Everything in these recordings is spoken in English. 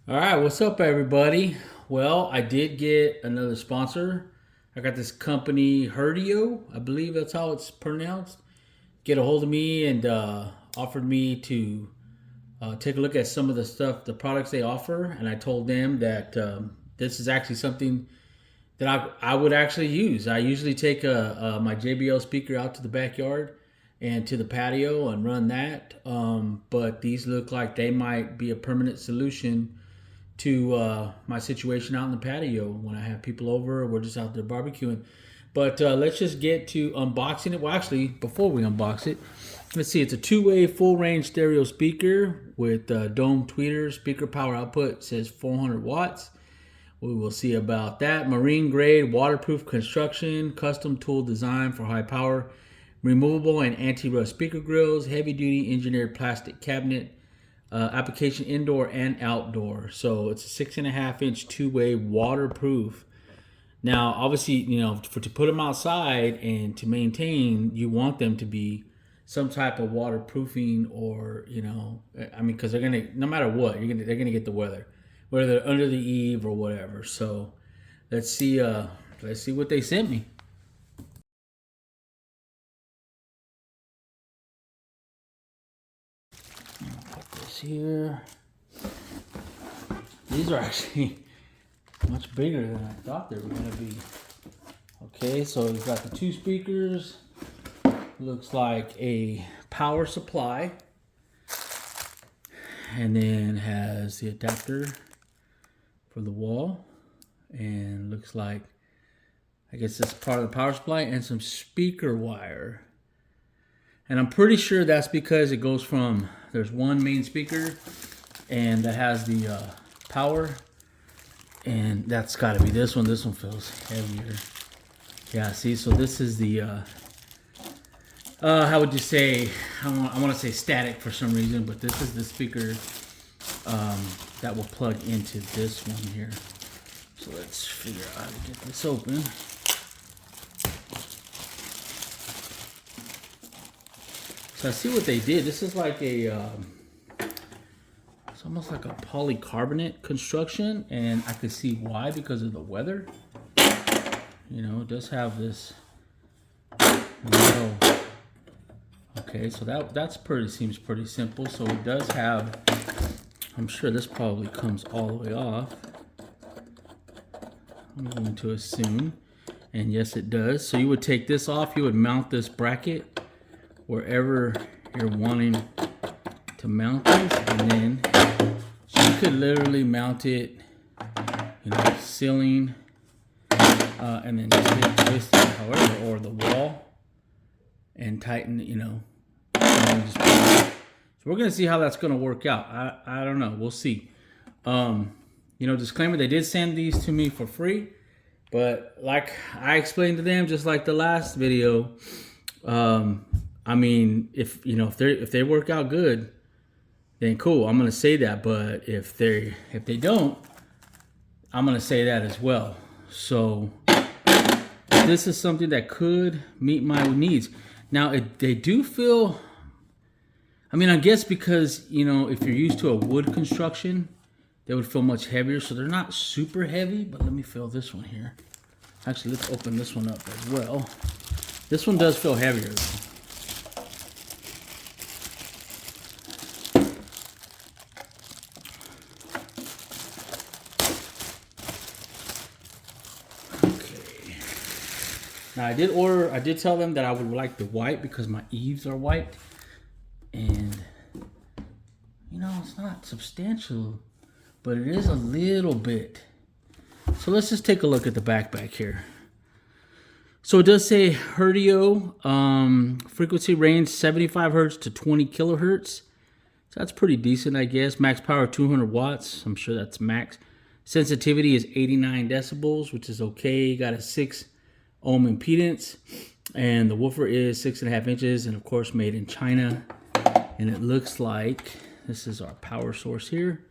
All right, what's up, everybody? Well, I did get another sponsor. I got this company, Herdio, I believe that's how it's pronounced. Get a hold of me and offered me to take a look at some of the stuff, the products they offer. And I told them that this is actually something that I would actually use. I usually take my JBL speaker out to the backyard and to the patio and run that. But these look like they might be a permanent solution to my situation out in the patio when I have people over or we're just out there barbecuing. But let's just get to unboxing it. Well, actually, before we unbox it, let's see. It's a two-way full-range stereo speaker with dome tweeter. Speaker power output says 400 watts. We will see about that. Marine grade, waterproof construction, custom tool design for high power, removable and anti-rust speaker grills, heavy-duty engineered plastic cabinet. Application indoor and outdoor. So it's a 6.5-inch two-way waterproof. Now, obviously, to put them outside and to maintain, you want them to be some type of waterproofing, or because they're gonna, no matter what, they're gonna get the weather, whether they're under the eave or whatever. So let's see what they sent me. Put this here. These are actually much bigger than I thought they were going to be. Okay, so we've got the two speakers. Looks like a power supply. And then has the adapter for the wall. And looks like, I guess this is part of the power supply and some speaker wire. And I'm pretty sure that's because it goes from, there's one main speaker and that has the power, and that's got to be this one. This one feels heavier. Yeah, see, so this is the how would you say, I want to say static for some reason, but this is the speaker that will plug into this one here. So let's figure out how to get this open. So I see what they did. This is like a it's almost like a polycarbonate construction, and I could see why, because of the weather. It does have this metal. Okay, so seems pretty simple. So it does have, I'm sure this probably comes all the way off. I'm going to assume, and yes it does. So you would take this off, you would mount this bracket wherever you're wanting to mount this, and then you could literally mount it, ceiling, and then just twist it however, or the wall, and tighten, so we're gonna see how that's gonna work out. I don't know, we'll see. Disclaimer, they did send these to me for free, but like I explained to them, just like the last video, I mean, if they work out good, then cool. I'm gonna say that. But if they don't, I'm gonna say that as well. So this is something that could meet my needs. Now they do feel. I mean, I guess because if you're used to a wood construction, they would feel much heavier. So they're not super heavy. But let me feel this one here. Actually, let's open this one up as well. This one does feel heavier though. Now I did tell them that I would like the white because my eaves are white, and it's not substantial, but it is a little bit. So let's just take a look at the back here. So it does say Herdio, frequency range 75 hertz to 20 kilohertz. So that's pretty decent, I guess. Max power 200 watts. I'm sure that's max. Sensitivity is 89 decibels, which is okay. Got a 6 ohm impedance, and the woofer is 6.5 inches, and of course made in China. And it looks like this is our power source here,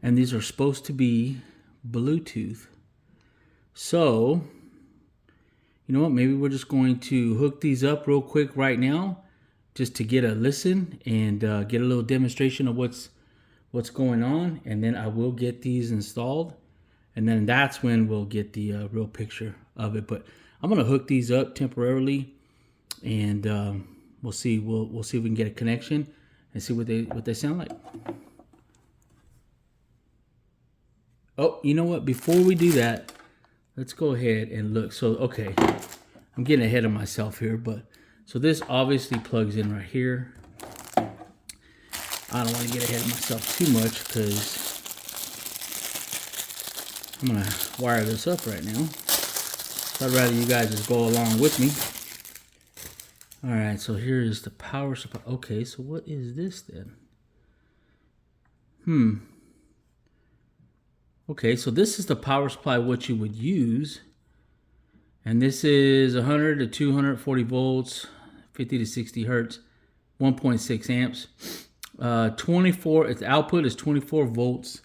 and these are supposed to be Bluetooth. So you know what, maybe we're just going to hook these up real quick right now, just to get a listen and get a little demonstration of what's what's going on, and then I will get these installed, and then that's when we'll get the real picture of it. But I'm gonna hook these up temporarily, and we'll see. We'll see if we can get a connection and see what they sound like. Oh, you know what? Before we do that, let's go ahead and look. So, okay, I'm getting ahead of myself here, but so this obviously plugs in right here. I don't want to get ahead of myself too much because I'm going to wire this up right now. So I'd rather you guys just go along with me. All right, so here is the power supply. Okay, so what is this then? Okay, so this is the power supply, what you would use. And this is 100 to 240 volts, 50 to 60 hertz, 1.6 amps. 24, its output is 24 volts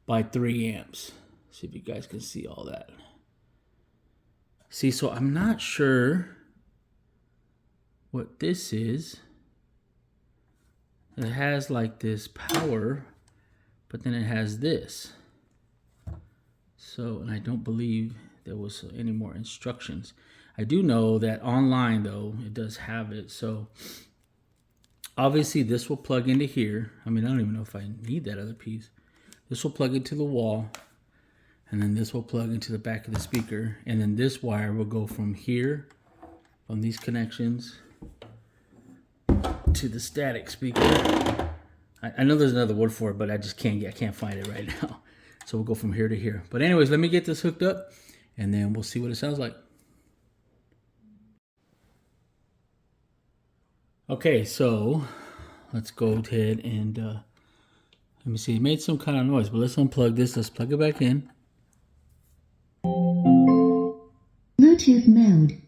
by 3 amps. See if you guys can see all that. See, so I'm not sure what this is. It has like this power, but then it has this. So, and I don't believe there was any more instructions. I do know that online though, it does have it. So obviously this will plug into here. I mean, I don't even know if I need that other piece. This will plug into the wall, and then this will plug into the back of the speaker. And then this wire will go from here, from these connections, to the static speaker. I know there's another word for it, but I just can't find it right now. So we'll go from here to here. But anyways, let me get this hooked up, and then we'll see what it sounds like. Okay, so let's go ahead and let me see. It made some kind of noise, but let's unplug this. Let's plug it back in. Bluetooth mode. It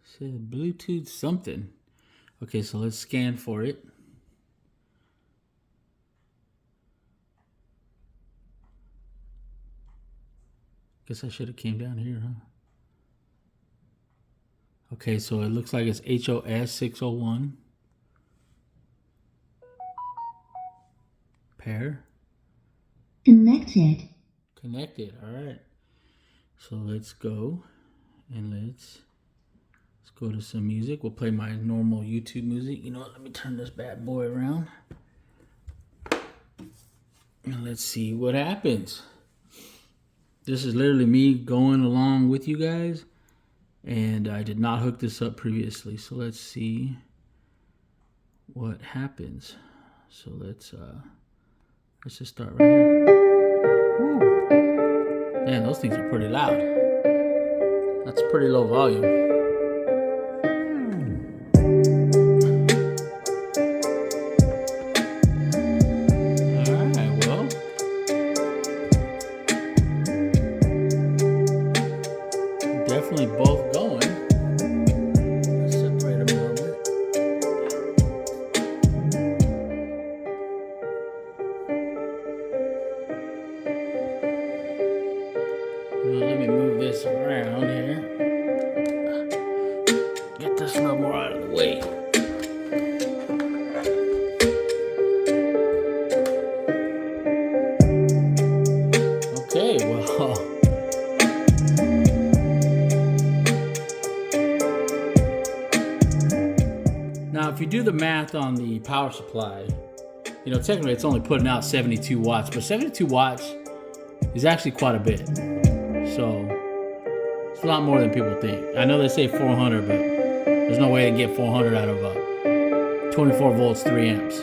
said Bluetooth something. Okay, so let's scan for it. Guess I should have came down here, huh? Okay, so it looks like it's HOS 601. Pair. Connected. Connected, all right. So let's go and let's go to some music. We'll play my normal YouTube music. You know what, let me turn this bad boy around. And let's see what happens. This is literally me going along with you guys. And I did not hook this up previously. So let's see what happens. So let's just start right here. Woo. Man, those things are pretty loud. That's pretty low volume. Alright, well. Definitely both going. Let's separate them a little bit. Let me move this around here. Get this a little more out of the way. Okay, well. Now, if you do the math on the power supply, you know, technically it's only putting out 72 watts, but 72 watts is actually quite a bit. So it's a lot more than people think. I know they say 400, but there's no way to get 400 out of 24 volts, 3 amps.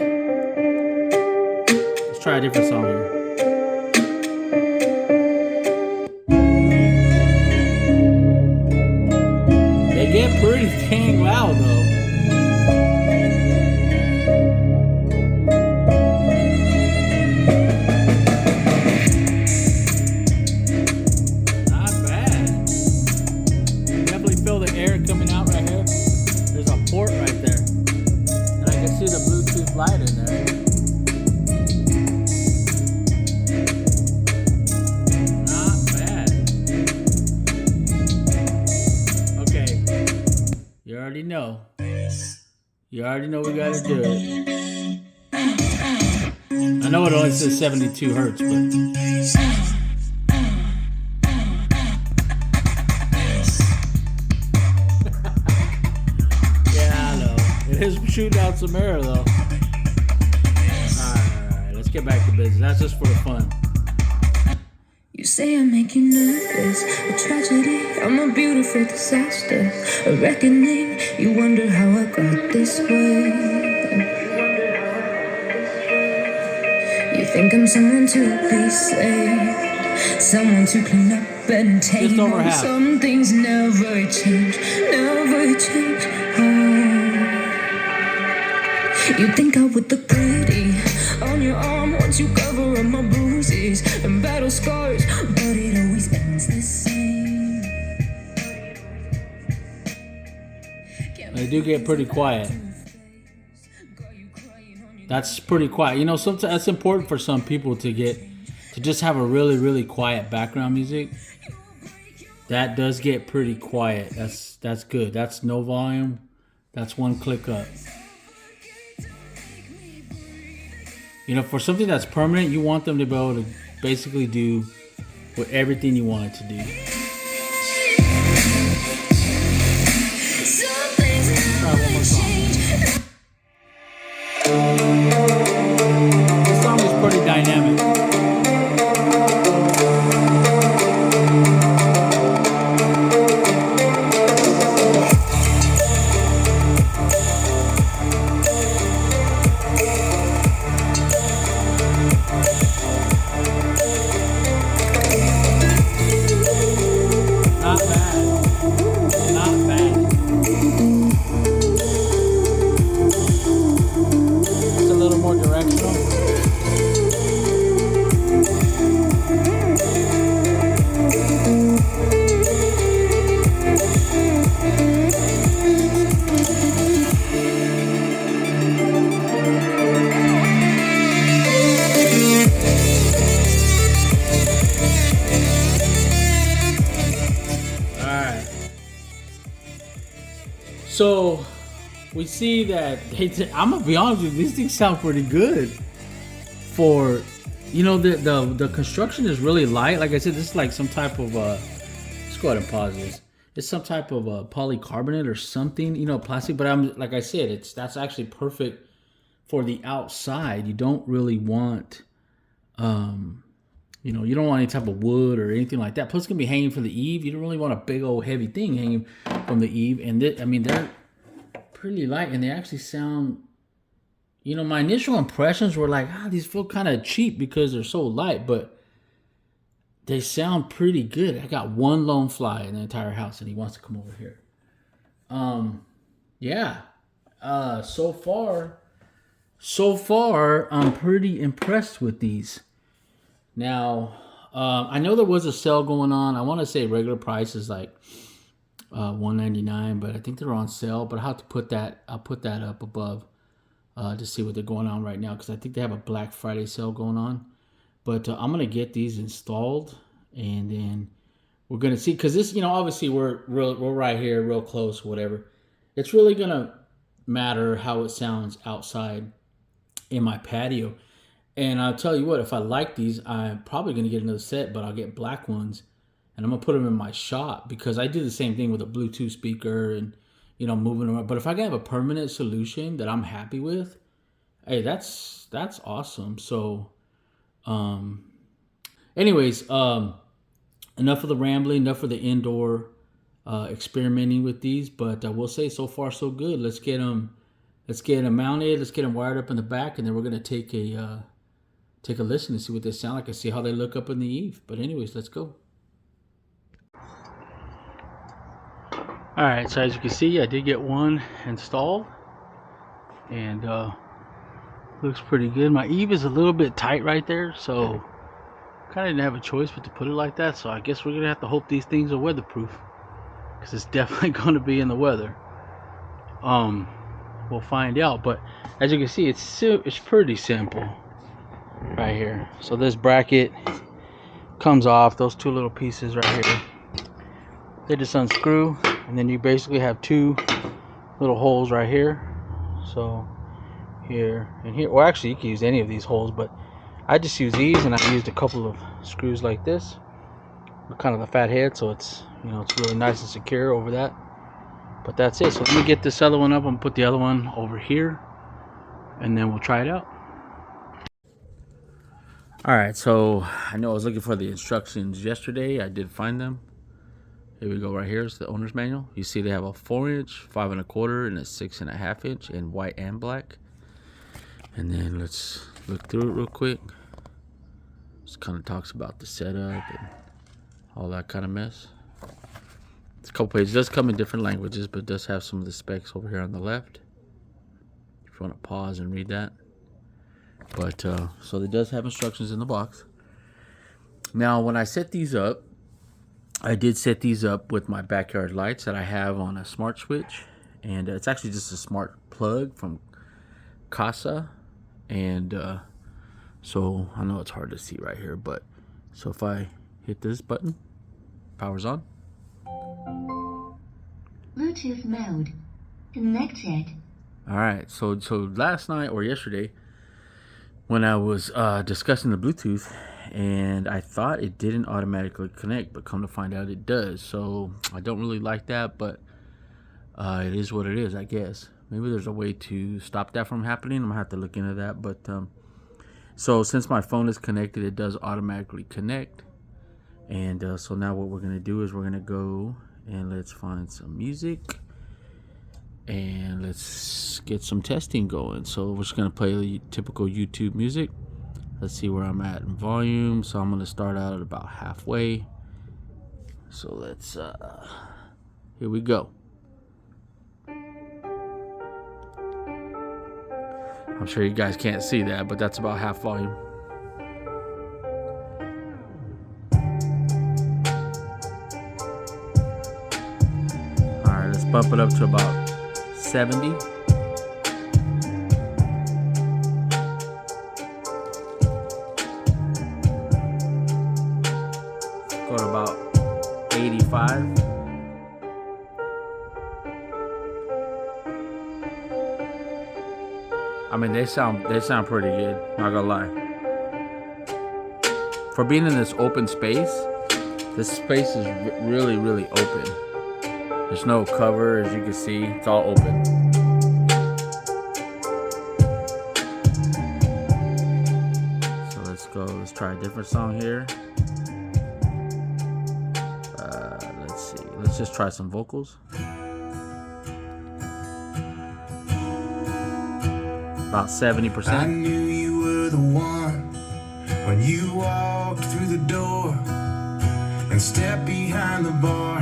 Let's try a different song here. They get pretty dang loud though. Light in there. Not bad. Okay. You already know. You already know we gotta do it. I I know it only says 72 hertz, but yeah, I know. It is shooting out some air though. Alright, let's get back to business. That's just for the fun. You say I make you nervous, a tragedy, I'm a beautiful disaster, a reckoning, you wonder how I got this way. You think I'm someone to be saved, someone to clean up and take Just over home. half. Some things never change, never change. Oh. You think I would look pretty on your arm once you cover up my bruises and battle scars, but it always ends the same. They do get pretty quiet. That's pretty quiet. You know, sometimes that's important for some people to just have a really, really quiet background music. That does get pretty quiet. That's good. That's no volume. That's one click up. You know, for something that's permanent, you want them to be able to basically do with everything you want it to do. Try one more song. This song is pretty dynamic. Not bad. Not bad. It's a little more directional. Alright. So we see that I'm gonna be honest with you, these things sound pretty good. For you know, the construction is really light. Like I said, this is like some type of let's go ahead and pause this. It's some type of polycarbonate or something, you know, plastic. But I'm like I said, that's actually perfect for the outside. You don't really want you know, you don't want any type of wood or anything like that. Plus, it's gonna be hanging from the eave. You don't really want a big old heavy thing hanging from the eave. And I mean, they're pretty light, and they actually sound. You know, my initial impressions were like, these feel kind of cheap because they're so light, but they sound pretty good. I got one lone fly in the entire house, and he wants to come over here. Yeah. So far, I'm pretty impressed with these. Now, I know there was a sale going on. I want to say regular price is like $199, but I think they're on sale. But I'll have to put that. I'll put that up above to see what they're going on right now, because I think they have a Black Friday sale going on. But I'm gonna get these installed, and then we're gonna see, because this, you know, obviously we're right here, real close, whatever. It's really gonna matter how it sounds outside in my patio. And I'll tell you what, if I like these, I'm probably going to get another set, but I'll get black ones. And I'm going to put them in my shop, because I do the same thing with a Bluetooth speaker and, you know, moving around. But if I can have a permanent solution that I'm happy with, hey, that's awesome. So, anyways, enough of the rambling, enough of the indoor experimenting with these. But I will say, so far so good. Let's get them mounted. Let's get them wired up in the back, and then we're going to take a listen and see what they sound like and see how they look up in the eave. But anyways, let's go. All right, so as you can see, I did get one installed, and looks pretty good. My eave is a little bit tight right there, so kind of didn't have a choice but to put it like that. So I guess we're gonna have to hope these things are weatherproof, because it's definitely going to be in the weather. We'll find out. But as you can see, it's pretty simple right here. So this bracket comes off, those two little pieces right here, they just unscrew, and then you basically have two little holes right here. So here and here, well, actually you can use any of these holes, but I just use these, and I used a couple of screws like this. Kind of the fat head, so it's it's really nice and secure over that. But that's it. So let me get this other one up. I'm gonna put the other one over here, and then we'll try it out. All right. So I know I was looking for the instructions yesterday. I did find them. Here we go. Right here is the owner's manual. You see they have a 4-inch, 5 1/4, and a 6 1/2 inch in white and black. And then let's look through it real quick. Just kind of talks about the setup and all that kind of mess. It's a couple pages. It does come in different languages, but it does have some of the specs over here on the left. If you want to pause and read that. But so it does have instructions in the box. Now, when I set these up, I did set these up with my backyard lights that I have on a smart switch, and it's actually just a smart plug from Casa. And so I know it's hard to see right here, but so if I hit this button, power's on. Bluetooth mode. Connected. All right, so last night or yesterday, when I was discussing the Bluetooth, and I thought it didn't automatically connect, but come to find out it does. So I don't really like that, but it is what it is, I guess. Maybe there's a way to stop that from happening. I'm gonna have to look into that. But so since my phone is connected, it does automatically connect. And so now what we're gonna do is we're gonna go and let's find some music, and let's get some testing going. So we're just gonna play typical YouTube music. Let's see where I'm at in volume. So I'm gonna start out at about halfway. So let's here we go. I'm sure you guys can't see that, but that's about half volume. Alright, let's bump it up to about 70. Go to about 85. I mean, they sound pretty good, not gonna lie. For being in this open space, this space is really, really open. There's no cover, as you can see, it's all open. So let's go, let's try a different song here. Let's see, let's just try some vocals. About 70%. I knew you were the one when you walked through the door and stepped behind the bar.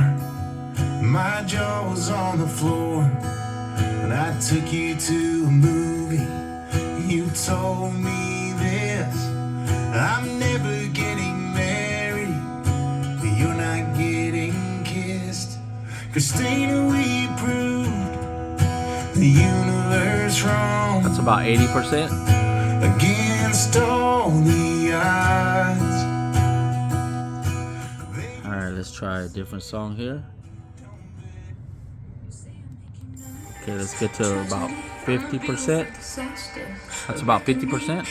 My jaw was on the floor when I took you to a movie. You told me this: I'm never getting married, but you're not getting kissed. Christina, we proved the universe wrong. That's about 80%. Against all the odds. Alright, let's try a different song here. Okay, let's get to about 50%. That's about 50%.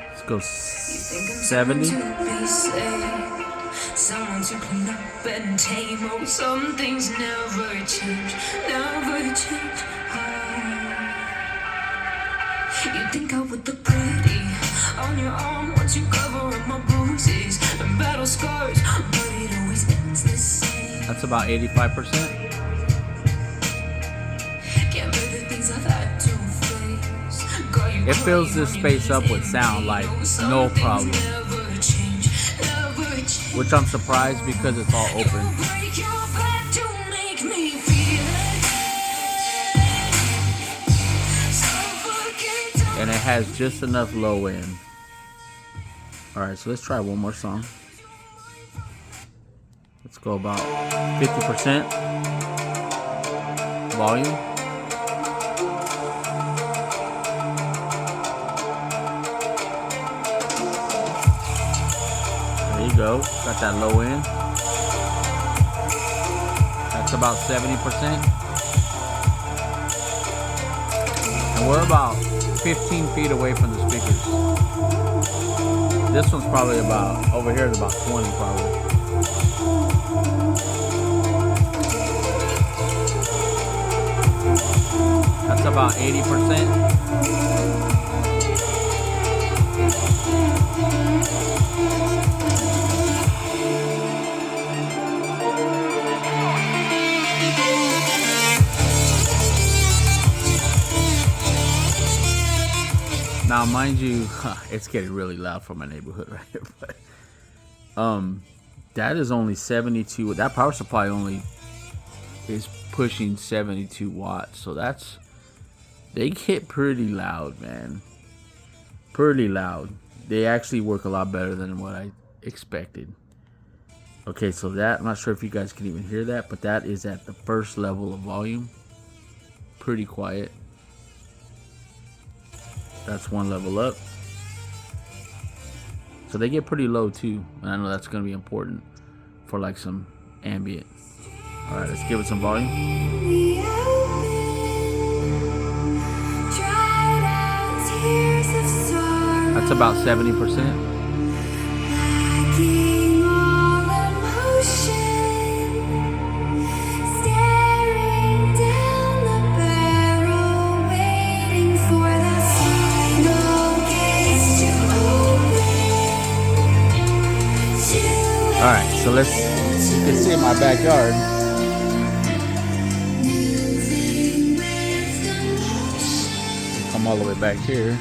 Let's go 70. Someone to clean up and tame. Oh, some things never change, never change. You think I would look pretty on your arm once you cover up my bruises and battle scars, but it always ends the same. That's about 85%. Can't bear the things I've had to face. Girl, you It fills this space up with sound like no problem, which I'm surprised because it's all open. And it has just enough low end. Alright, so let's try one more song. Let's go about 50% volume. There you go. Got that low end. That's about 70%. And we're about 15 feet away from the speakers. This one's probably about, over here is about 20 probably. That's about 80%. Now, mind you, it's getting really loud for my neighborhood right here, but that is only 72. That power supply only is pushing 72 watts, so they get pretty loud, man. Pretty loud. They actually work a lot better than what I expected. Okay, so that, I'm not sure if you guys can even hear that, but that is at the first level of volume. Pretty quiet. That's one level up. So they get pretty low too. And I know that's going to be important for like some ambient. Alright, let's give it some volume. That's about 70%. Alright, so you can see in my backyard. Come all the way back here.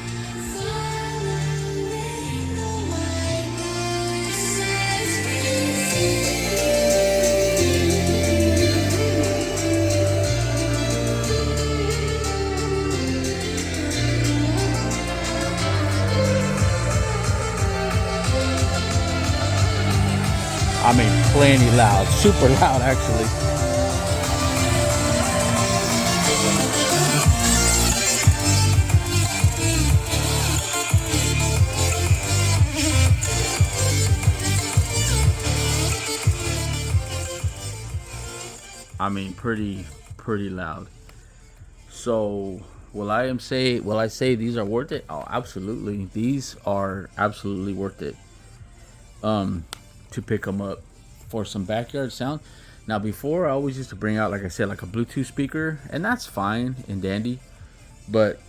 I mean, plenty loud, super loud actually. I mean, pretty loud. So, will I say these are worth it? Oh, absolutely. These are absolutely worth it. To pick them up for some backyard sound. Now, before I always used to bring out, like I said, like a Bluetooth speaker, and that's fine and dandy, but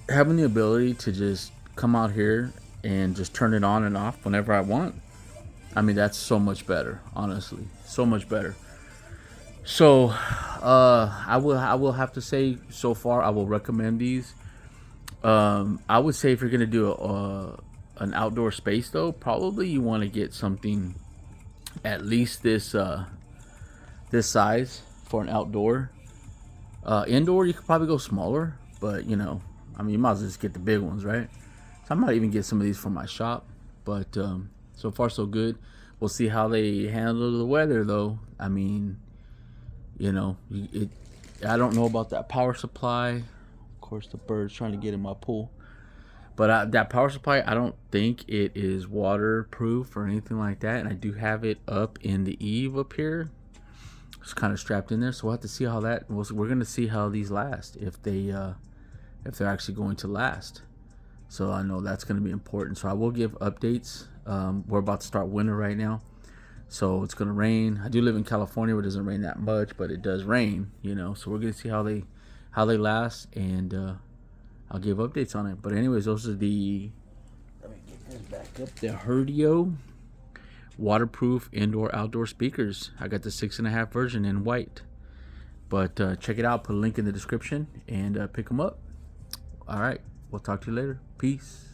having the ability to just come out here and just turn it on and off whenever I want, I mean, that's so much better, honestly, so much better. So I will have to say, so far I will recommend these. I would say if you're gonna do an outdoor space though, probably you want to get something at least this size for an outdoor. Indoor you could probably go smaller, but you know, I mean, you might as well just get the big ones, right? So I might even get some of these from my shop, but so far so good. We'll see how they handle the weather though. I mean, you know, I don't know about that power supply. Of course, the bird's trying to get in my pool. But that power supply, I don't think it is waterproof or anything like that. And I do have it up in the eave up here. It's kind of strapped in there. So we'll have to see how that, we're going to see how these last, if they're actually going to last. So I know that's going to be important. So I will give updates. We're about to start winter right now. So it's going to rain. I do live in California where it doesn't rain that much, but it does rain, you know. So we're going to see how they last, and I'll give updates on it. But anyways, those are let me get this back up. The Herdio waterproof indoor outdoor speakers. I got the 6.5 version in white. But check it out. Put a link in the description and pick them up. All right. We'll talk to you later. Peace.